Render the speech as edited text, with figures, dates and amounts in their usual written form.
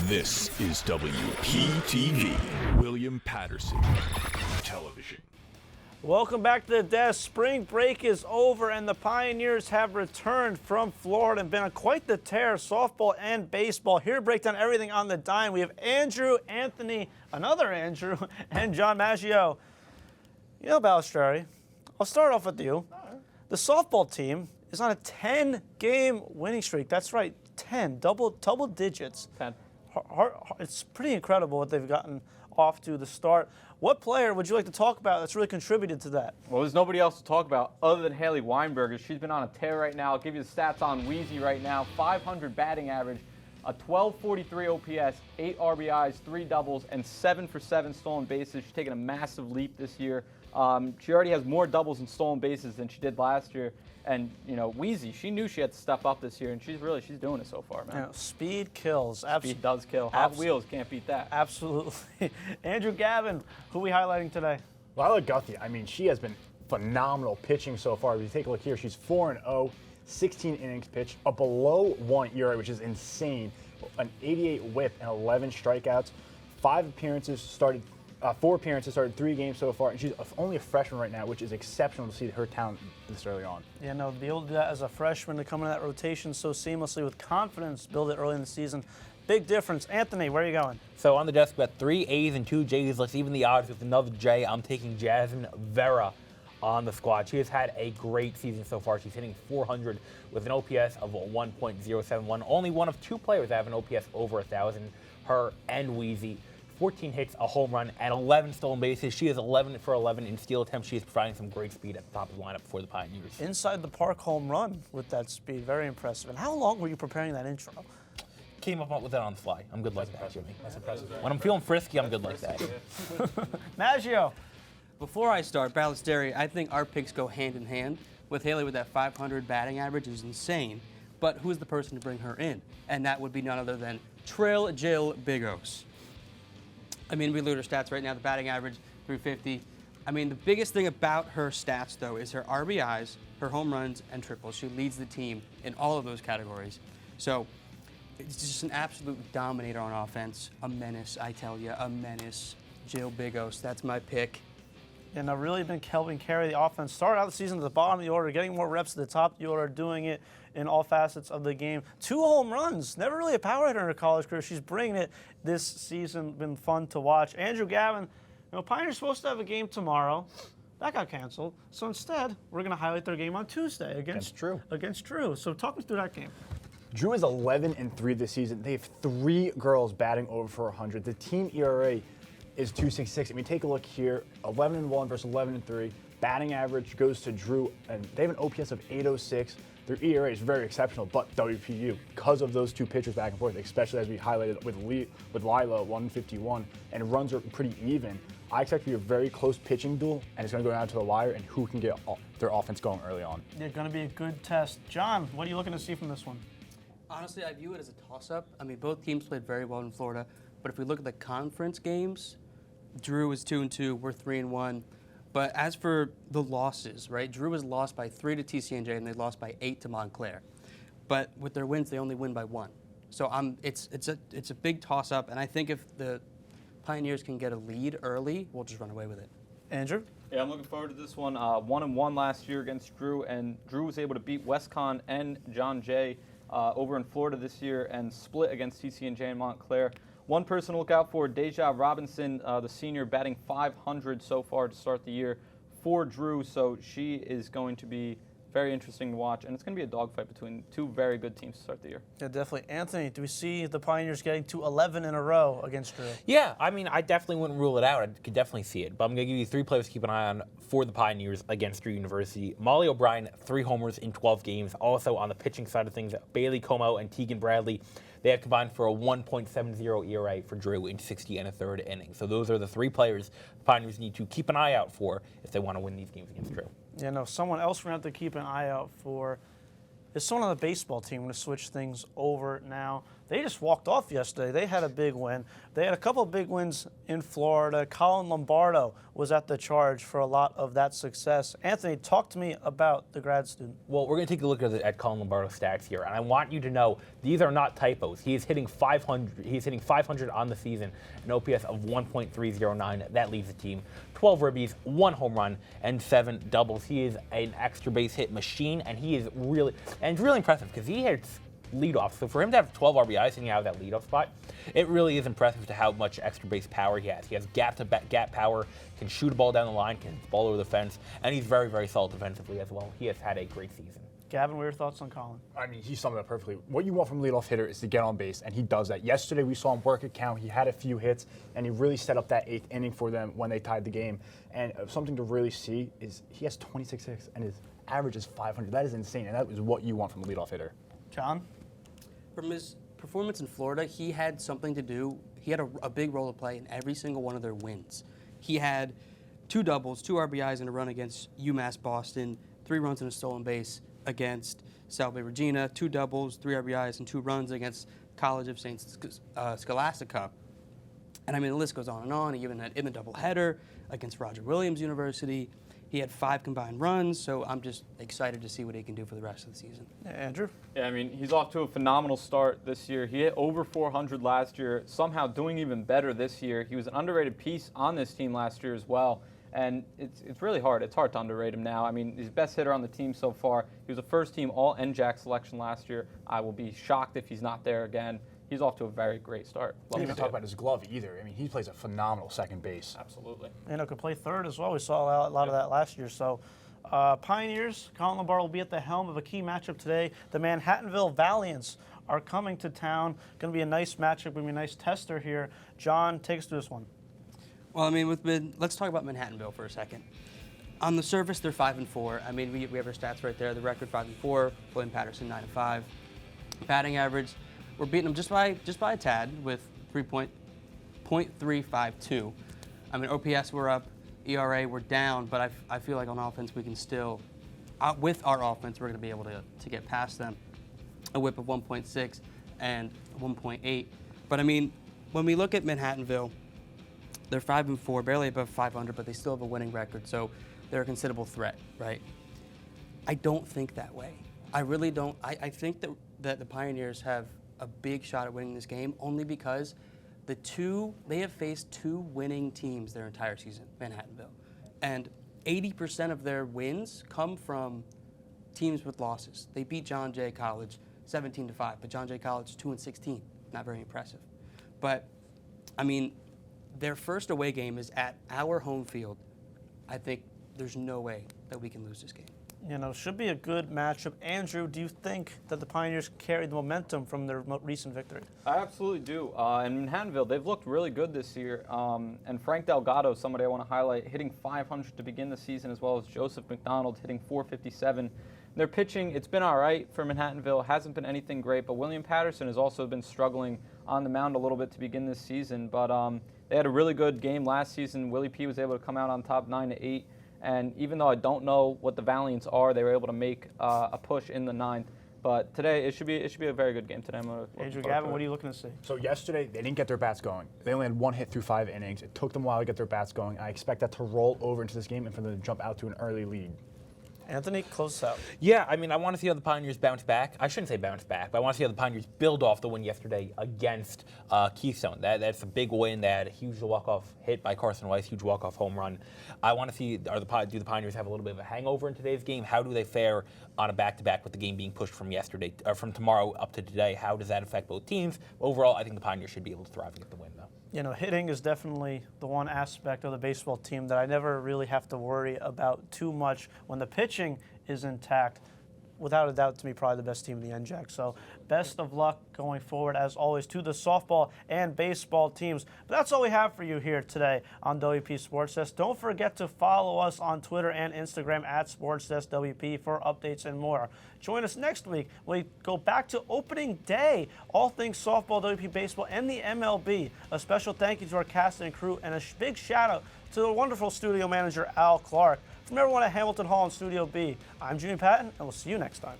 This is WPTV, William Patterson Television. Welcome back to the desk. Spring break is over and the Pioneers have returned from Florida and been on quite the tear, softball and baseball. Here to break down everything on the dime, we have Andrew, Anthony, another Andrew, and John Maggio. You know, Ballistreri, I'll start off with you. The softball team is on a 10-game winning streak. That's right, 10, double digits. 10. It's pretty incredible what they've gotten off to the start. What player would you like to talk about that's really contributed to that? Well, there's nobody else to talk about other than Haley Weinberger. She's been on a tear right now. I'll give you the stats on Wheezy right now. 500 batting average, a 1243 OPS, 8 RBIs, 3 doubles, and 7 for 7 stolen bases. She's taken a massive leap this year. She already has more doubles and stolen bases than she did last year. And, you know, Wheezy, she knew she had to step up this year, and she's doing it so far, man. You know, speed kills. Speed does kill. Hot Wheels can't beat that. Absolutely. Andrew, Gavin, who are we highlighting today? Lila Guthrie, I mean, she has been phenomenal pitching so far. If you take a look here, she's 4-0, 16 innings pitched, a below 1 ERA, which is insane, an 88 whip and 11 strikeouts, 4 appearances, started 3 games so far, and she's only a freshman right now, which is exceptional to see her talent this early on. Yeah, no, to be able to do that as a freshman, to come into that rotation so seamlessly with confidence, build it early in the season, big difference. Anthony, where are you going? So on the desk, we got 3 A's and 2 J's. Let's even the odds with another J. I'm taking Jasmine Vera on the squad. She has had a great season so far. She's hitting 400 with an OPS of 1.071. Only one of 2 players that have an OPS over 1,000, her and Wheezy. 14 hits, a home run, and 11 stolen bases. She is 11 for 11 in steal attempts. She is providing some great speed at the top of the lineup for the Pioneers. Inside the park home run with that speed. Very impressive. And how long were you preparing that intro? Came up with it on the fly. I'm good like that, Jimmy. That's impressive. When I'm feeling frisky, I'm good like that. Maggio. Before I start, Ballistreri, I think our picks go hand in hand. With Haley with that 500 batting average is insane. But who's the person to bring her in? And that would be none other than Trill Jill Bigos. I mean, we look at her stats right now, the batting average, 350. I mean, the biggest thing about her stats, though, is her RBIs, her home runs, and triples. She leads the team in all of those categories. So it's just an absolute dominator on offense. A menace, I tell you, a menace. Jill Bigos, that's my pick. And yeah, really been helping carry the offense. Started out the season at the bottom of the order, getting more reps at the top of the order, doing it in all facets of the game. 2 home runs. Never really a power hitter in her college career. She's bringing it this season. Been fun to watch. Andrew, Gavin, you know, Pioneers supposed to have a game tomorrow. That got canceled. So instead, we're going to highlight their game on Tuesday against Drew. So talk me through that game. Drew is 11-3 this season. They have 3 girls batting over for 100. The team ERA is 2.66. I mean, take a look here, 11-1 versus 11-3. Batting average goes to Drew, and they have an OPS of 806. Their ERA is very exceptional, but WPU, because of those 2 pitchers back and forth, especially as we highlighted with Lila, 151, and runs are pretty even. I expect to be a very close pitching duel, and it's going to go down to the wire and who can get their offense going early on. Yeah, going to be a good test. John, what are you looking to see from this one? Honestly, I view it as a toss-up. I mean, both teams played very well in Florida, but if we look at the conference games, Drew is 2-2, we're 3-1. But as for the losses, right? Drew was lost by 3 to TCNJ, and they lost by 8 to Montclair. But with their wins, they only win by 1. So it's a big toss-up, and I think if the Pioneers can get a lead early, we'll just run away with it. Andrew? Yeah, I'm looking forward to this one. 1-1 last year against Drew, and Drew was able to beat Westcon and John Jay over in Florida this year and split against TCNJ and Montclair. One person to look out for, Deja Robinson, the senior, batting 500 so far to start the year for Drew. So she is going to be very interesting to watch, and it's going to be a dogfight between 2 very good teams to start the year. Yeah, definitely. Anthony, do we see the Pioneers getting to 11 in a row against Drew? Yeah, I mean, I definitely wouldn't rule it out. I could definitely see it. But I'm going to give you 3 players to keep an eye on for the Pioneers against Drew University. Molly O'Brien, 3 homers in 12 games. Also on the pitching side of things, Bailey Como and Tegan Bradley, they have combined for a 1.70 ERA for Drew in 60 1/3 innings. So those are the 3 players the Pioneers need to keep an eye out for if they want to win these games against Drew. Yeah, no, someone else we're going to have to keep an eye out for is someone on the baseball team. We're going to switch things over now. they just walked off yesterday. They had a big win. They had a couple of big wins in Florida. Colin Lombardo was at the charge for a lot of that success. Anthony, talk to me about the grad student. Well, we're going to take a look at Colin Lombardo's stats here, and I want you to know these are not typos. He is hitting 500. He's hitting 500 on the season, an OPS of 1.309. That leads the team 12 ribbies, 1 home run, and 7 doubles. He is an extra base hit machine, and it's really impressive because he hits leadoff. So for him to have 12 RBIs and out of that leadoff spot, it really is impressive to how much extra base power he has. He has gap power, can shoot a ball down the line, can hit the ball over the fence, and he's very, very solid defensively as well. He has had a great season. Gavin, what are your thoughts on Colin? I mean, he summed it up perfectly. What you want from a leadoff hitter is to get on base, and he does that. Yesterday, we saw him work a count. He had a few hits, and he really set up that 8th inning for them when they tied the game. And something to really see is he has 26 hits, and his average is 500. That is insane, and that is what you want from a leadoff hitter. John? From his performance in Florida, he had something to do. He had a big role to play in every single one of their wins. He had 2 doubles, 2 RBIs in a run against UMass Boston, 3 runs and a stolen base against Salve Regina, 2 doubles, 3 RBIs, and 2 runs against College of St. Scholastica. And I mean, the list goes on and on. He even had in the doubleheader against Roger Williams University. He had 5 combined runs, so I'm just excited to see what he can do for the rest of the season. Andrew? Yeah, I mean, he's off to a phenomenal start this year. He hit over 400 last year, somehow doing even better this year. He was an underrated piece on this team last year as well, and it's really hard. It's hard to underrate him now. I mean, he's the best hitter on the team so far. He was a first-team All-NJAC selection last year. I will be shocked if he's not there again. He's off to a very great start. Didn't even talk about his glove either. I mean, he plays a phenomenal second base. Absolutely. Could play third as well. We saw a lot of that last year. So, Pioneers, Colin Lombardo will be at the helm of a key matchup today. The Manhattanville Valiants are coming to town. Going to be a nice matchup. Going to be a nice tester here. John, take us through this one. Well, I mean, let's talk about Manhattanville for a second. On the surface, they're 5-4. I mean, we have our stats right there. The record 5-4. William Patterson 9-5. Batting average, we're beating them just by a tad with 3.352. I mean, OPS we're up, ERA we're down, but I feel like on offense we can still, with our offense, we're going to be able to get past them. A whip of 1.6 and 1.8. But I mean, when we look at Manhattanville, they're 5-4, barely above 500, but they still have a winning record, so they're a considerable threat, right? I don't think that way. I really don't. I think that the Pioneers have a big shot at winning this game only because they have faced 2 winning teams their entire season, Manhattanville. And 80% of their wins come from teams with losses. They beat John Jay College 17-5, but John Jay College 2-16. Not very impressive. But, I mean, their first away game is at our home field. I think there's no way that we can lose this game. Should be a good matchup. Andrew, do you think that the Pioneers carry the momentum from their recent victory? I absolutely do. And Manhattanville, they've looked really good this year. And Frank Delgado, somebody I want to highlight, hitting 500 to begin the season, as well as Joseph McDonald hitting 457. Their pitching, it's been all right for Manhattanville. Hasn't been anything great, but William Patterson has also been struggling on the mound a little bit to begin this season. But they had a really good game last season. Willie P was able to come out on top 9-8. And even though I don't know what the Valiants are, they were able to make a push in the 9th. But today, it should be a very good game today. Andrew, Gavin, what are you looking to see? So yesterday, they didn't get their bats going. They only had 1 hit through 5 innings. It took them a while to get their bats going. I expect that to roll over into this game and for them to jump out to an early lead. Anthony, close us out. Yeah, I mean, I want to see how the Pioneers bounce back. I shouldn't say bounce back, but I want to see how the Pioneers build off the win yesterday against Keystone. That's a big win. They had a huge walk-off hit by Carson Weiss, huge walk-off home run. I want to see, do the Pioneers have a little bit of a hangover in today's game? How do they fare on a back-to-back with the game being pushed from yesterday, or from tomorrow up to today? How does that affect both teams? Overall, I think the Pioneers should be able to thrive and get the win, though. Hitting is definitely the one aspect of the baseball team that I never really have to worry about too much. When the pitching is intact, without a doubt, to me, probably the best team in the NJAC. So best of luck going forward, as always, to the softball and baseball teams. But that's all we have for you here today on WP Sports Desk. Don't forget to follow us on Twitter and Instagram at SportsDeskWP for updates and more. Join us next week when we go back to opening day, all things softball, WP baseball, and the MLB. A special thank you to our cast and crew, and a big shout out to the wonderful studio manager, Al Clarke. From everyone at Hamilton Hall and Studio B, I'm Jimmy Patton, and we'll see you next time.